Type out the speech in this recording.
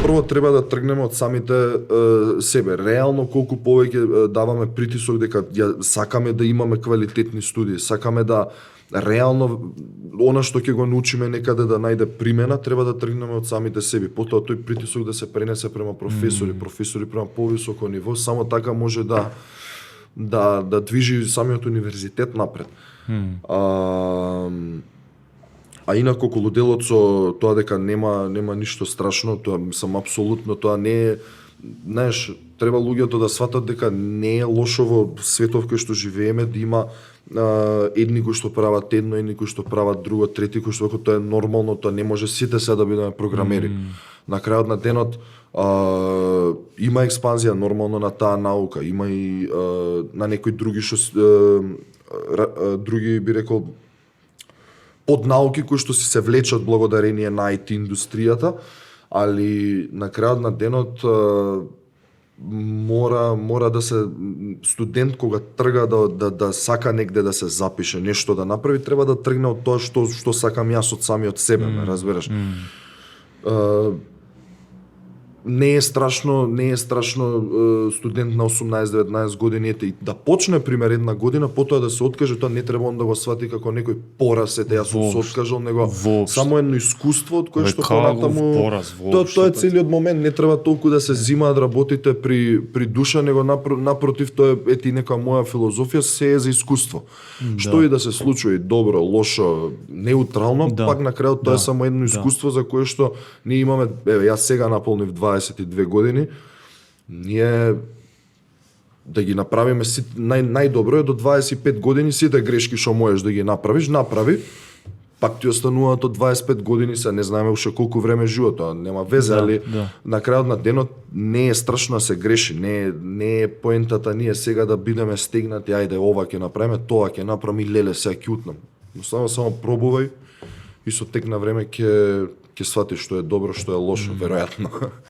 прво треба да тргнеме од самите себе. Реално колку повеќе даваме притисок дека сакаме да имаме квалитетни студии, сакаме да реално она што ќе го научиме некаде да најде примена, треба да тргнеме од самите себе. Потоа тој притисок да се пренесе према професори према повисоко ниво, само така може да движи самиот универзитет напред. А инаку околу делот со тоа дека нема ништо страшно, тоа сам апсолутно тоа не е, знаеш, треба луѓето да сватат дека не е лошо во светов кој што живееме да има едни кои што прават едно, едни кои што прават друго, трети кои што тоа е нормално, тоа не може сите се да бидеме програмери. На крајот на денот има експанзија нормално на таа наука, има и на некои други што други би рекол поднауки кои што се влечат благодарение на IT индустријата, али на крајот на денот мора да се студент кога трга да сака негде да се запише, нешто да направи, треба да тргне од тоа што сакам јас од самиот себе, разбираш. Не е страшно студент на 18-19 години и да почне пример една година, потоа да се откаже, тоа не треба он да го свати како некој пораз, јас сум се откажал, него само едно искуство од кое што понатаму тоа е целиот момент, не треба толку да се зимаат работите при душа, него напротив тоа е нека моја филозофија, се е за искуство. Што и да се случи, добро, лошо, неутрално, пак на крајот тоа е само едно искуство за кое што ние имаме, јас сега наполнив 22 години, ние да ги направиме најдобро е до 25 години сите грешки што можеш да ги направи, пак ти остануваат од 25 години, се не знаеме уште колку време животот, нема везе, али на крајот на денот не е страшно да се греши, не е поентата ние сега да бидеме стегнати, ајде ова ќе направиме, тоа ќе направиме и леле сега ќе утнам. Само пробувај и со тек на време ќе сватиш што е добро, што е лошо, веројатно.